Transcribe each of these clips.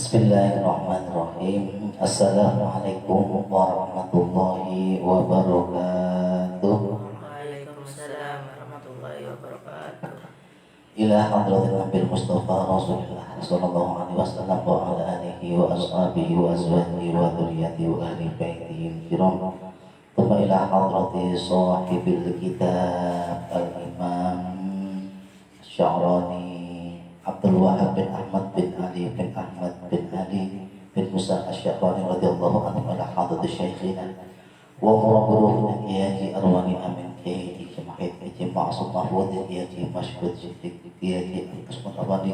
Bismillahirrahmanirrahim. Assalamualaikum warahmatullahi wabarakatuh. Waalaikumsalam warahmatullahi wabarakatuh. Ila hadratil Nabil Mustafa Rasulullah sallallahu alaihi wasallam wa ala alihi wa ashabihi wa azwajihi wa dzurriyyatihi wa ahli baitihi kiram. Thumma ila hadrati sahibil kitab al-Imam Sya'rani Abdul Wahab bin Ahmad bin Ali bin Ahmad bin Ali bin Musa Asy-Sya'rani radhiyallahu anhu ala hadrati syekhina wa murabbiruhna Kiai Arwani Amin Kiai Jamahid Kiai Ma'sum Mahfud Kiai Mashhud Kiai Usman Abadi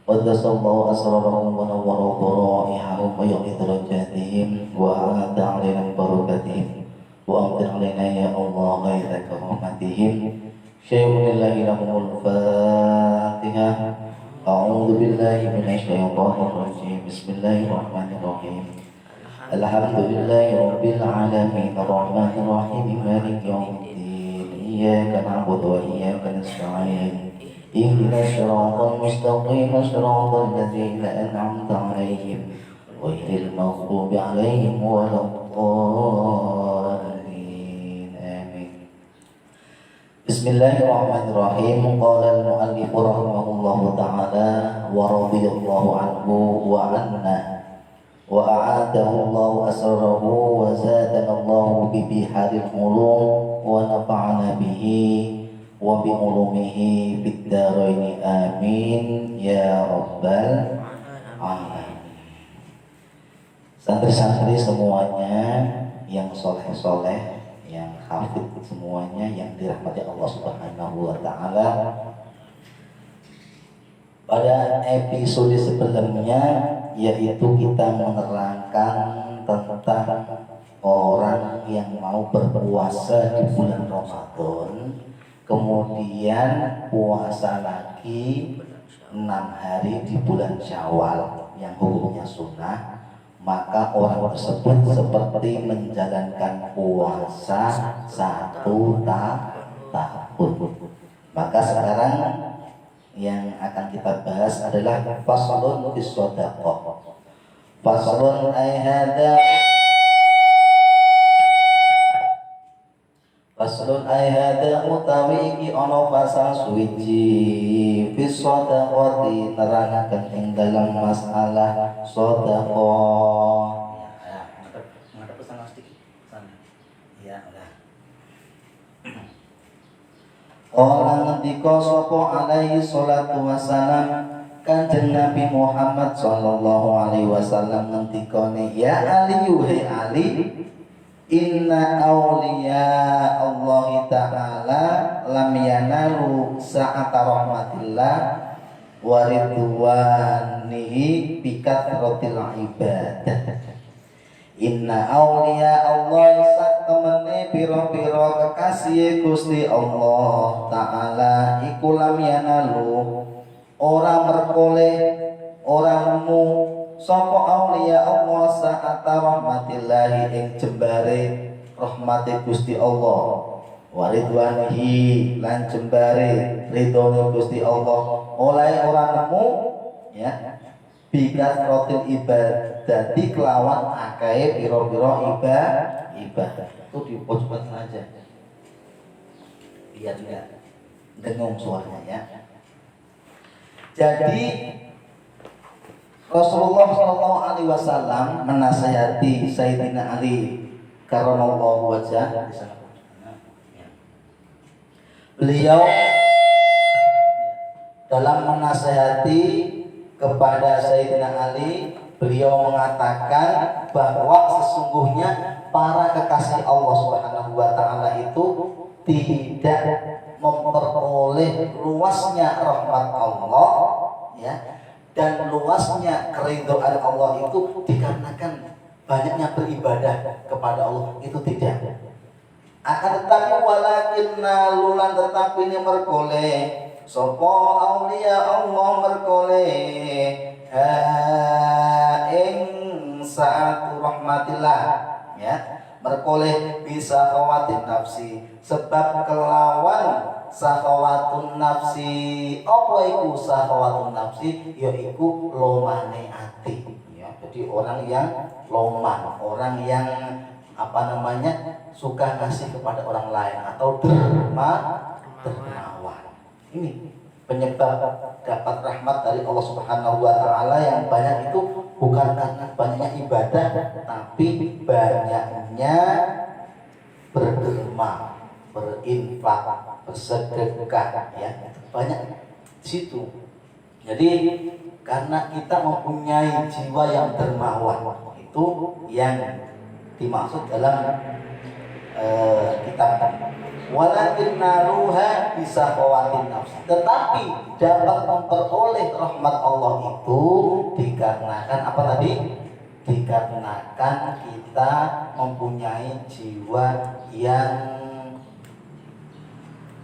qaddasallahu asrarahum wa nawwara dharaihahum wa yaqi darajatihim wa a'adda 'alaina barakatihim wa amtir 'alaina ya Allah ghaira karahmatihim syai'unillahi lahumul fatihah. A'udzu billahi minasyaitonir rajim. Bismillahirrahmanirrahim. Alhamdulillahi rabbil alamin arrahmanir rahim maliki yaumiddin. Iyyaka na'budu wa iyyaka nasta'in. Ihdinas siratal mustaqim siratal ladzina an'amta 'alaihim ghairil maghdubi 'alaihim waladdallin. Amin. Bismillahirrahmanirrahim. Qala al-mu'allif rahimahullahu ta'ala wa radhiyallahu anhu wa anna wa a'adahu Allahu asrarahu wa zadana Allahu bi biharil ulum wa nafa'ana bihi wa bi ulumihi fid dharain amin ya rabbal alamin. Santri-santri semuanya yang soleh-soleh, yang hafid semuanya, yang dirahmati Allah Subhanahu wa ta'ala. Pada episode sebelumnya, yaitu kita menerangkan tentang orang yang mau berpuasa di bulan Ramadan, kemudian puasa lagi 6 hari di bulan Syawal yang hukumnya sunnah, maka orang tersebut seperti menjalankan puasa 1 tahun. Maka sekarang yang akan kita bahas adalah faslun fi shadaqah. Faslun ay hada faslun ay hada utawi iki ana pasal suwiji fi shadaqati nerangaken ing dalam masalah shadaqah. Orang ngendika sapa alaihi salatu wassalam, Kanjeng Nabi Muhammad sallallahu alaihi wasallam ngendikane, ya Ali yuhi Ali, inna awliya Allah ta'ala lam yanalu sa'ata rahmatillah wa ridwanihi bi kathratil ibadah. Inna awliya Allah sak temene pira-pira kekasih Gusti Allah Ta'ala iku lam yanalu ora merkoleh ora nemu sapa awliya Allah sa'ata rahmatillahi ing jembare rahmati Gusti Allah wa ridwanihi lan jembare ridhone Gusti Allah oleh ora nemu ya bikat rotil ibadati kelawan akai piro-piro ibadah itu dipojokkan aja biar tidak dengung suaranya ya. Jadi Rasulullah Shallallahu Alaihi Wasallam menasihati Sayyidina Ali karramallahu wajhah. Beliau dalam menasihati kepada Sayyidina Ali, beliau mengatakan bahwa sesungguhnya para kekasih Allah Subhanahu wa ta'ala itu tidak memperoleh luasnya rahmat Allah ya, dan luasnya keridhaan Allah itu dikarenakan banyaknya beribadah kepada Allah, itu tidak. Akan tetapi walakinna lulan tetapi ini merkoleh sopo aulia Allah merkoleh ing saat rahmatillah ya, merkoleh bisa khawatir nafsi sebab kelawan sahawatun nafsi. Apa iku sahawatun nafsi? Yaiku lomane ati Jadi orang yang loman, orang yang suka ngasih kepada orang lain atau dermawan. Ini penyebab dapat rahmat dari Allah Subhanahu wa taala yang banyak itu bukan karena banyaknya ibadah, tapi banyaknya berderma, berinfak, bersedekah, ya. Banyak di situ. Jadi karena kita mempunyai jiwa yang dermawan, itu yang dimaksud dalam kitab walakin naruha bisa kawatin nafs, tetapi dapat memperoleh rahmat Allah itu dikarenakan apa tadi? Dikarenakan kita mempunyai jiwa yang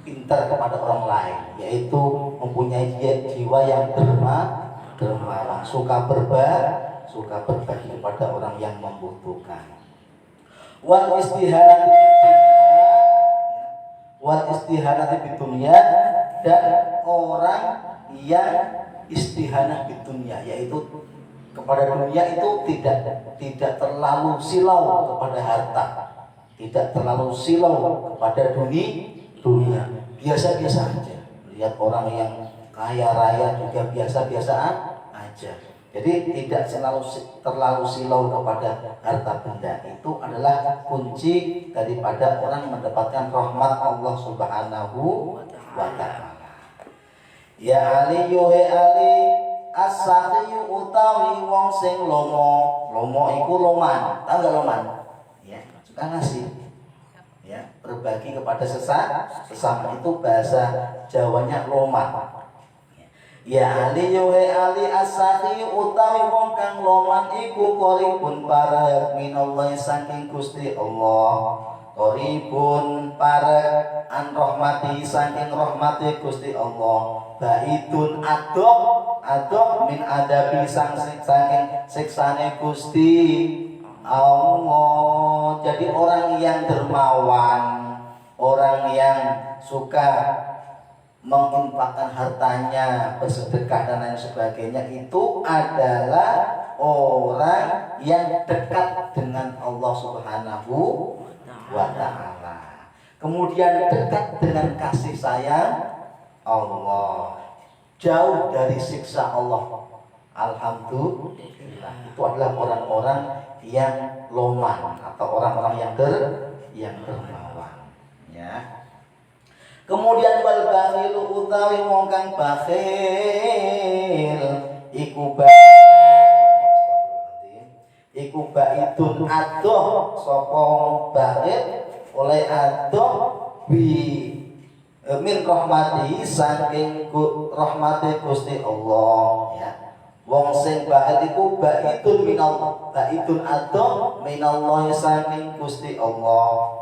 pintar kepada orang lain, yaitu mempunyai jiwa yang dermawan, suka berbagi kepada orang yang membutuhkan. Wal istihanati bidunya, dan orang yang istihanah bidunya, yaitu kepada dunia itu tidak terlalu silau kepada harta, tidak terlalu silau kepada dunia, biasa-biasa aja. Lihat orang yang kaya raya juga biasa-biasa aja. Jadi tidak terlalu silau kepada harta benda. Itu adalah kunci daripada orang mendapatkan rahmat Allah Subhanahu wa ta'ala. Ya Ali yuhe Ali as-sakhiyu utawi wong sing lomo. Lomo iku loman. Tahu gak loman? Ya, suka ngasih. Ya, berbagi kepada sesama itu bahasa Jawanya loman. Ya Ali yuhe Ali as-sakhi utawi wong kang loman iku qaribun parek minallahi saking Gusti Allah. Qaribun parek an rahmati saking rahmati Gusti Allah. Baidun adoh min adabi saking siksane Gusti Allah. Jadi orang yang dermawan, orang yang suka menginfakkan hartanya, bersedekah dan lain sebagainya, itu adalah orang yang dekat dengan Allah Subhanahu wa ta'ala. Kemudian dekat dengan kasih sayang Allah, jauh dari siksa Allah. Alhamdulillah, itu adalah orang-orang yang loman atau orang-orang yang dermawan, ya. Kemudian wal bakhilu utawi wong kang bakhil iku baitun adoh sapa bakhil oleh adoh min rahmati saking rahmati Gusti Allah, ya. Wong sing bakhil iku baitun minallah, baitun adoh minallah saking Gusti Allah.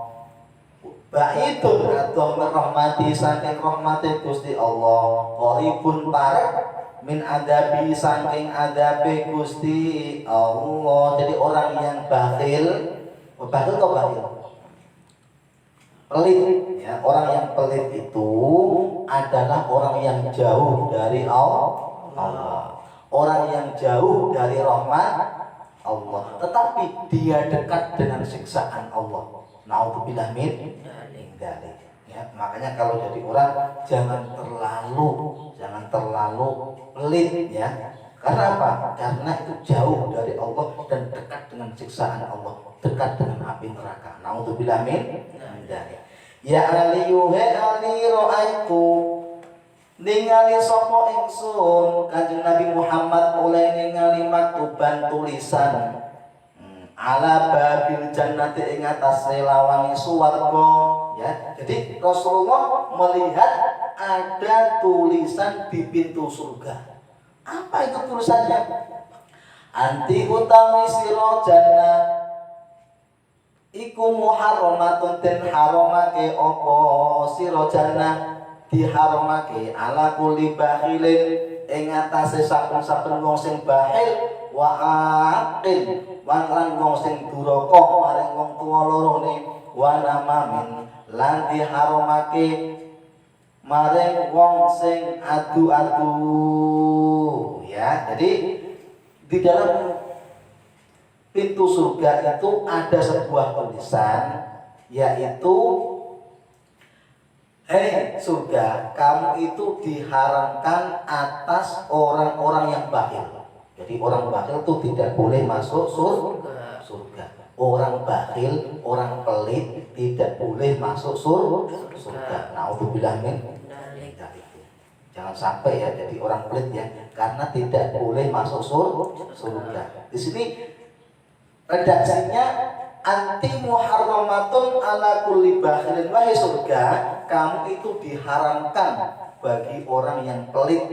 Baitun adoh merahmati saking rahmati Gusti Allah. Qaribun parek min adabi saking adabe Gusti Allah. Jadi orang yang bakhil atau bakhil? Pelit, ya. Orang yang pelit itu adalah orang yang jauh dari Allah. Orang yang jauh dari rahmat Allah, tetapi dia dekat dengan siksaan Allah. Na'udzubillah min dzalik. Ya, makanya kalau jadi orang jangan terlalu pelit, ya. Karena apa? Karena itu jauh dari Allah dan dekat dengan siksaan Allah, dekat dengan api neraka. Na'udzubillah min dzalik. Ya Ali yuhe Ali ra'aitu, ningali sapa ingsun Kanjeng Nabi Muhammad oleh ningali maktuban tulisan ala babil jannati ing atase lawange swarga, ya. Jadi Rasulullah melihat ada tulisan di pintu surga. Apa itu tulisannya? Anti utawi sira jannah iku muharramatun den haramake apa sira jannah, diharamake ala kulli bakhilin ing atase saben-saben wong sing bakhil wa aqil lan wong sing duraka maring wong tuwa lorone, wa namamin lan diharamake maring wong sing adu-adu, ya. Jadi di dalam pintu surga itu ada sebuah tulisan, yaitu hei surga, kamu itu diharamkan atas orang-orang yang bakhil. Jadi orang bakhil itu tidak boleh masuk surga. Orang bakhil, orang pelit tidak boleh masuk surga. Naudzubillah min dzalik. Jangan sampai ya jadi orang pelit ya, karena tidak boleh masuk surga. Di sini redaksinya anti muharramatun ala kulli bakhilin, wahai surga, kamu itu diharamkan bagi orang yang pelit.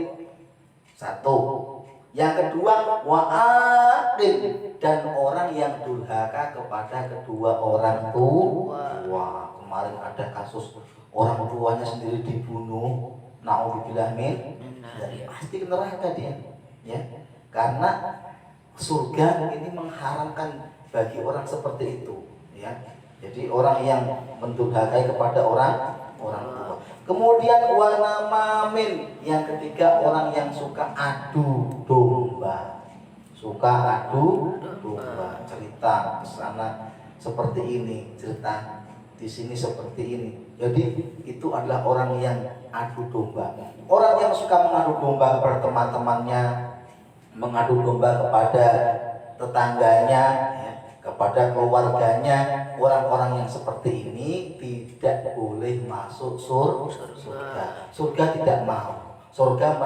Satu. Yang kedua, wa'aqil, dan orang yang durhaka kepada kedua orang tua. Kemarin ada kasus orang tuanya sendiri dibunuh, naudzubillah min dzalik, pasti ke neraka dia, ya. Karena surga ini mengharamkan bagi orang seperti itu, ya. Jadi orang yang mendurhakai kepada orang tua. Kemudian wanamamin, yang ketiga orang yang suka adu domba. Cerita ke sana seperti ini, cerita di sini seperti ini. Jadi itu adalah orang yang adu domba. Orang yang suka mengadu domba kepada teman-temannya, mengadu domba kepada tetangganya, ya, kepada keluarganya, orang-orang yang seperti ini tidak boleh masuk surga. Surga tidak mau, surga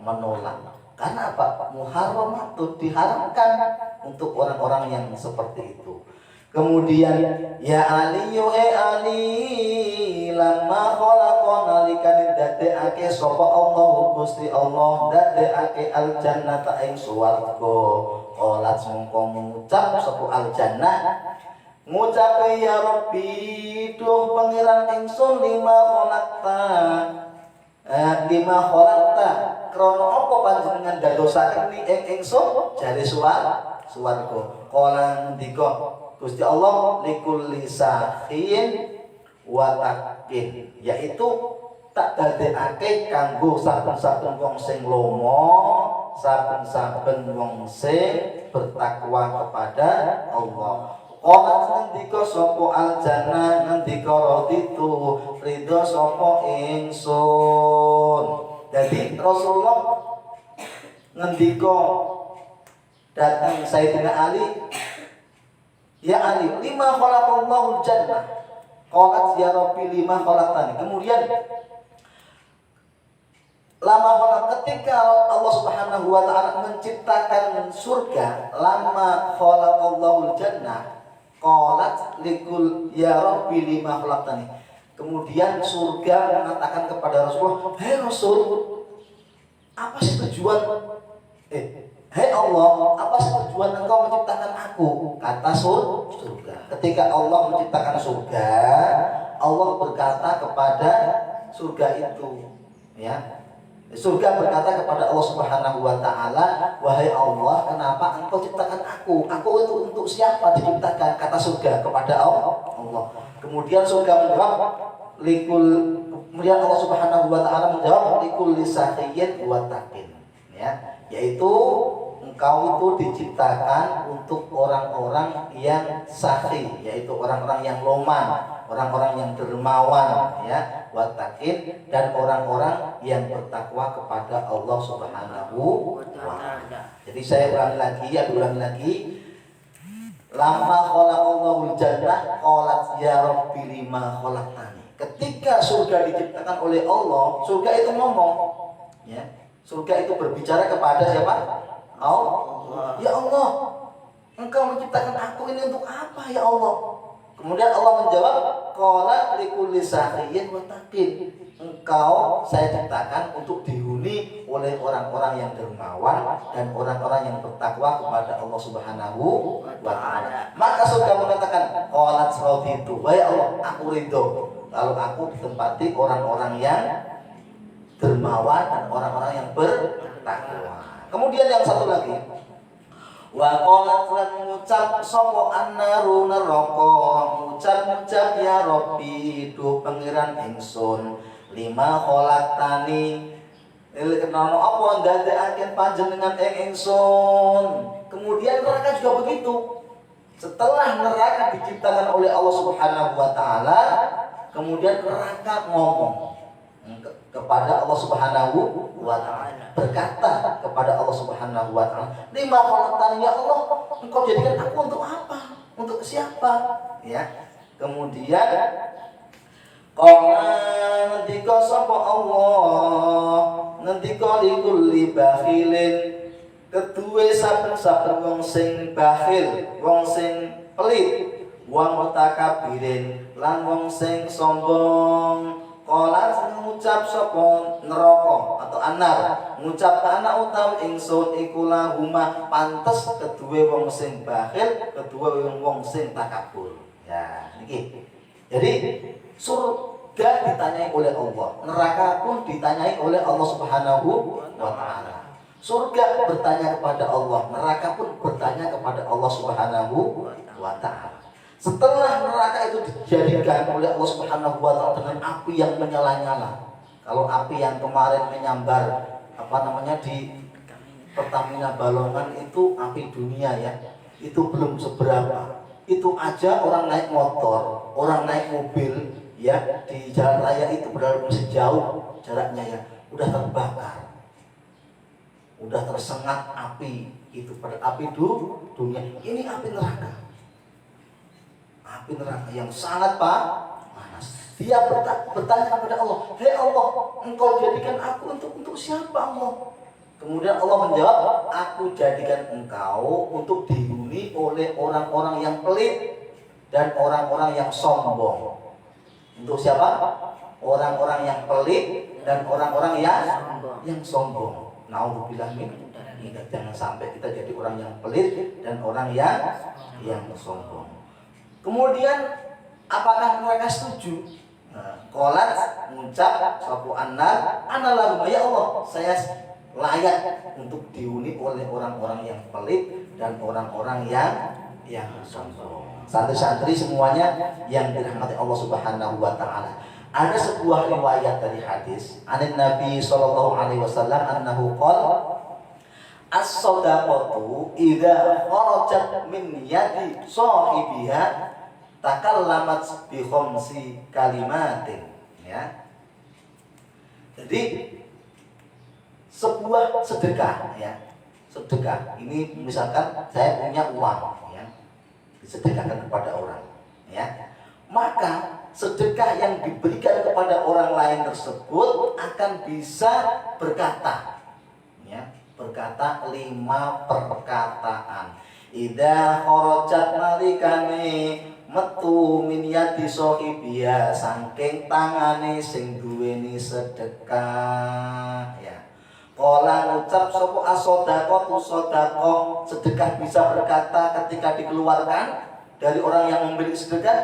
menolak. Karena apa? Muharramatun, diharamkan untuk orang-orang yang seperti itu. Kemudian ya Ali lama khalaqana likan dadekake sapa Allah Gusti Allah dadekake al jannata ing swarga. Qalat mongko ngucap sapa al jannah, ngucap ya Rabbi duh pangeran ingsun lima khalaqta krana apa panjenengan dadosaken ing ingsun jare swarga. Qala ndika Gusti Allah likulli sahin wa takin, yaitu tak dadekake kanggo saben-saben wong sing lomo, saben-saben wong sing bertakwa kepada Allah. Qala ngendika sapa aljannah, ngendika raditu ridho sapa ingsun. Jadi Rasulullah ngendika datang Sayyidina Ali, ya Ali, lima khalaqallahu jannah. Qalat ya Rabbi lima khalaqtani. Kemudian lama ketika Allah Subhanahu wa taala menciptakan surga, lama khalaqallahu jannah. Qalat likul ya Rabbi lima khalaqtani. Kemudian surga mengatakan kepada Rasulullah, "Hai Rasul, apa sih tujuan Hai Allah, apa sih tujuan engkau menciptakan aku?" Kata surga. Ketika Allah menciptakan surga, Allah berkata kepada surga itu, ya. Surga berkata kepada Allah Subhanahu wa taala, "Wahai Allah, kenapa engkau ciptakan aku? Aku untuk siapa diciptakan?" Kata surga kepada Allah. Kemudian surga menjawab, kemudian Allah Subhanahu wa taala menjawab, "Likul lisahiyyin wa taqin." Ya, yaitu engkau itu diciptakan untuk orang-orang yang sakhi, yaitu orang-orang yang loman, orang-orang yang dermawan, ya, wattaqin, dan orang-orang yang bertakwa kepada Allah Subhanahu wa taala. Jadi saya ulangi lagi. Lama khalaqallahu jannah qalat ya Rabbi lima khalaqtani. Ketika surga diciptakan oleh Allah, surga itu ngomong, ya. Surga itu berbicara kepada siapa? Allah. Ya Allah, engkau menciptakan aku ini untuk apa ya Allah? Kemudian Allah menjawab, qala likulli sakhiyyin wa taqin. Engkau saya ciptakan untuk dihuni oleh orang-orang yang dermawan dan orang-orang yang bertakwa kepada Allah Subhanahu wa taala. Maka surga mengatakan, qalat raditu, wahai Allah, aku ridho. Lalu aku ditempati orang-orang yang dermawan dan orang-orang yang bertakwa. Kemudian yang satu lagi, wa qalat lan ngucap sapa annaru neraka, ngucap ya Rabbi duh pangeran ingsun lima khalaqtani kenapa apa ndadekake panjenengan ing ingsun. Kemudian neraka juga begitu, Setelah neraka diciptakan oleh Allah Subhanahu wa taala, kemudian neraka ngomong kepada Allah Subhanahu wa taala, berkata kepada Allah Subhanahu wa taala, "Lima khalaqtani ya Allah, Engkau jadikan aku untuk apa? Untuk siapa?" Ya. Kemudian ngendika sapa Allah, ngendika likulli bakhilin, kedue saben-saben wong sing bakhil, wong sing pelit, wa mutakabirin, lan wong sing sombong. Kala ngucap sapa neraka atau anar, ngucap ana utawi ingsun iku lahuma, pantes kedue wong sing bakhil, kedue wong sing takabur. Ya, niki. Jadi surga ditanyai oleh Allah, neraka pun ditanyai oleh Allah Subhanahu wa taala. Surga bertanya kepada Allah, neraka pun bertanya kepada Allah Subhanahu wa taala. Setelah neraka itu dijadikan oleh Allah Subhanahu wa taala dengan api yang menyala-nyala. Kalau api yang kemarin menyambar di Pertamina Balongan itu api dunia ya, itu belum seberapa. Itu aja orang naik motor, orang naik mobil ya di jalan raya itu berlalu sejauh jaraknya ya, udah terbakar. Udah tersengat api itu pada api dunia. Ini api neraka. Api neraka yang sangat panas. Dia bertanya kepada Allah, "Hei Allah, Engkau jadikan aku untuk siapa Allah?" Kemudian Allah menjawab, "Aku jadikan engkau untuk dihuni oleh orang-orang yang pelit dan orang-orang yang sombong." Untuk siapa? Orang-orang yang pelit dan orang-orang yang sombong. Nauzubillah min dzalik. Jangan sampai kita jadi orang yang pelit dan orang yang sombong. Kemudian apakah mereka setuju? Qolat mengucap sapa annar, anallahu ya Allah, saya layak untuk dihuni oleh orang-orang yang pelit dan orang-orang yang sombong. Santri-santri semuanya yang dirahmati Allah Subhanahu wa taala. Ada sebuah riwayat dari hadis anin Nabi sallallahu alaihi wasallam annahu qala as-shadaqatu idza kharajat min yadi sahibiha takallamat bi khamsi kalimatin, ya. Jadi sebuah sedekah ya. Sedekah ini misalkan saya punya uang ya, disedekahkan kepada orang ya. Maka sedekah yang diberikan kepada orang lain tersebut akan bisa berkata ya, berkata 5 perkataan. Idza kharajat nalikane metu min yadi sahibiya, saking tangane sing duweni sedekah ya. Kala ngucap sapa as-shadaqatu shadaqah, sedekah bisa berkata ketika dikeluarkan dari orang yang memiliki sedekah,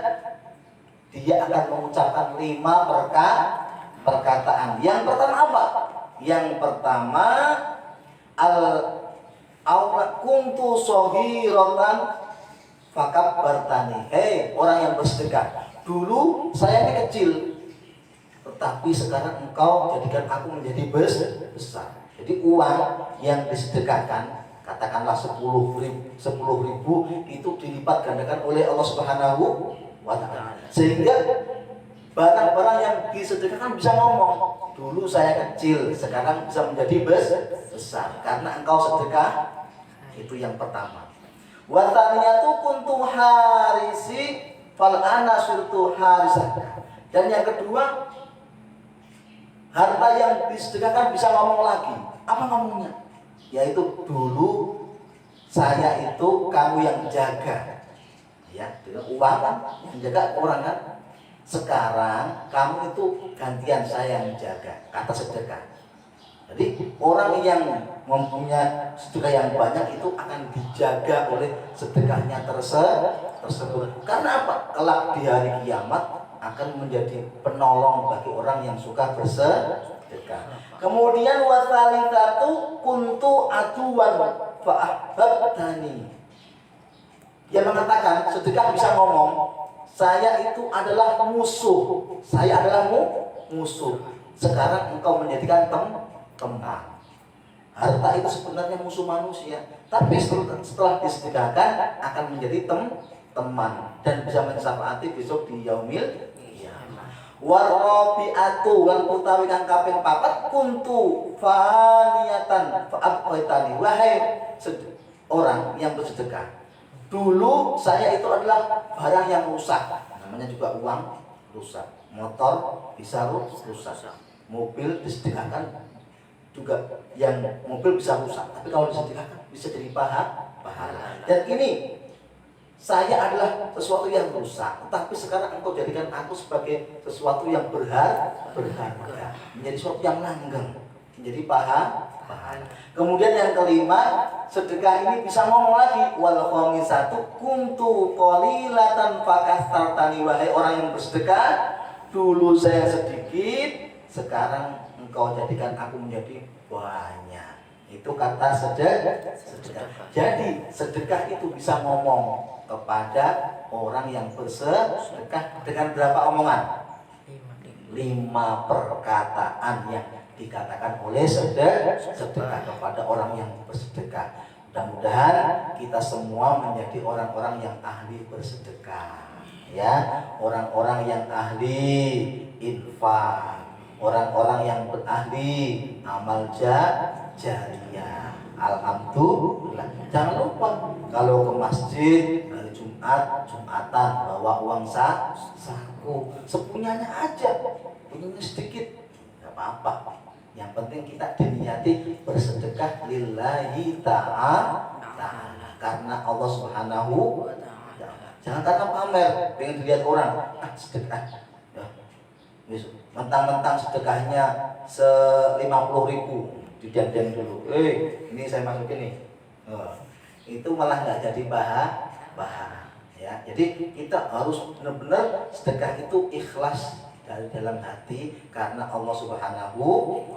dia akan mengucapkan 5 perkataan. Yang pertama apa? Yang pertama kuntu shaghiratan fakabbartani. Hei orang yang bersedekah, dulu saya ini kecil, tetapi sekarang engkau jadikan aku menjadi besar. Jadi uang yang disedekahkan, katakanlah 10.000 itu dilipat gandakan oleh Allah Subhanahu wa taala. Sehingga barang-barang yang disedekahkan bisa ngomong, dulu saya kecil, sekarang bisa menjadi besar karena engkau sedekah. Itu yang pertama. Wa tsaniyatu kuntu harisi fal ana surtu harisaka. Dan yang kedua, harta yang disedekahkan bisa ngomong lagi. Apa ngomongnya? Yaitu dulu saya itu kamu yang jaga. Ya, dengan uang kan yang jaga orang kan. Sekarang kamu itu gantian saya yang jaga. Kata sedekah. Jadi orang yang mempunyai sedekah yang banyak itu akan dijaga oleh sedekahnya tersebut. Karena apa? Kelak di hari kiamat akan menjadi penolong bagi orang yang suka bersedekah. Kemudian wasalitsatu kuntu aduwan fa'ahbabtani. Dia mengatakan sedekah bisa ngomong, saya itu adalah musuh. Saya adalah musuh. Sekarang engkau menjadikan teman. Harta itu sebenarnya musuh manusia, tapi setelah disedekahkan akan menjadi teman dan bisa mensafaati besok di yaumil qiyamah. Warabi'atu wal utawi kang kaping papat kuntu faniyatan fa'abqaitani. Wahai orang yang bersedekah, dulu saya itu adalah barang yang rusak, namanya juga uang rusak, motor bisa rusak, mobil disedekahkan juga yang mobil bisa rusak, tapi kalau disedekahkan bisa jadi pahala. Dan ini saya adalah sesuatu yang rusak, tapi sekarang engkau jadikan aku sebagai sesuatu yang berharga, menjadi sesuatu yang langgeng, menjadi pahala. Kemudian yang kelima, sedekah ini bisa ngomong lagi. Wal khamisatu kuntu qalilatan fakastartani. Wahai orang yang bersedekah, dulu saya sedikit, sekarang engkau jadikan aku menjadi banyak. Itu kata sedekah. Jadi sedekah itu bisa ngomong kepada orang yang bersedekah dengan berapa omongan? 5 perkataan yang dikatakan oleh sedekah kepada orang yang bersedekah. Mudah-mudahan kita semua menjadi orang-orang yang ahli bersedekah, ya, orang-orang yang ahli infak, orang-orang yang berahli amal jariyah. Alhamdulillah. Jangan lupa kalau ke masjid hari Jumatan bawa uang saku, sepunyanya aja, punyanya sedikit, nggak apa-apa. Yang penting kita diniati bersedekah lillahi ta'ala, karena Allah Subhanahu wa ta'ala. Jangan karena pamer, pengen dilihat orang, sedekah. Ya. Mentang-mentang sedekahnya 50.000 didandeng dulu. Ini saya masukin nih. Itu malah nggak jadi bahan. Ya. Jadi kita harus benar-benar sedekah itu ikhlas dari dalam hati karena Allah Subhanahu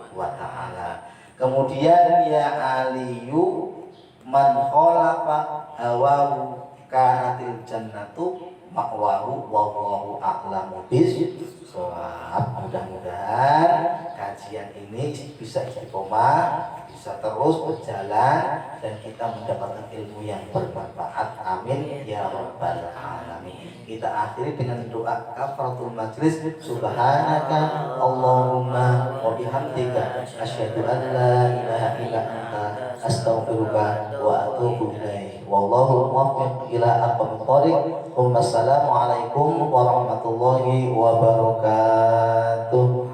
wa ta'ala. Kemudian ya aliyu man khalafa hawahu kanatil jannatu ma'wahu wallahu a'lamu bis-shawab. Mudah-mudahan kajian ini bisa istiqomah, bisa terus berjalan dan kita mendapatkan ilmu yang bermanfaat. Amin ya rabbal alamin. Kita akhiri dengan doa kafaratul majlis. Subhanaka Allahumma wa bihamdika asyhadu an la ilaha illa anta astaghfiruka wa atubu ilaik. Wallahu muwaffiq ila aqwamit thoriq. Wassalamu alaikum warahmatullahi wabarakatuh.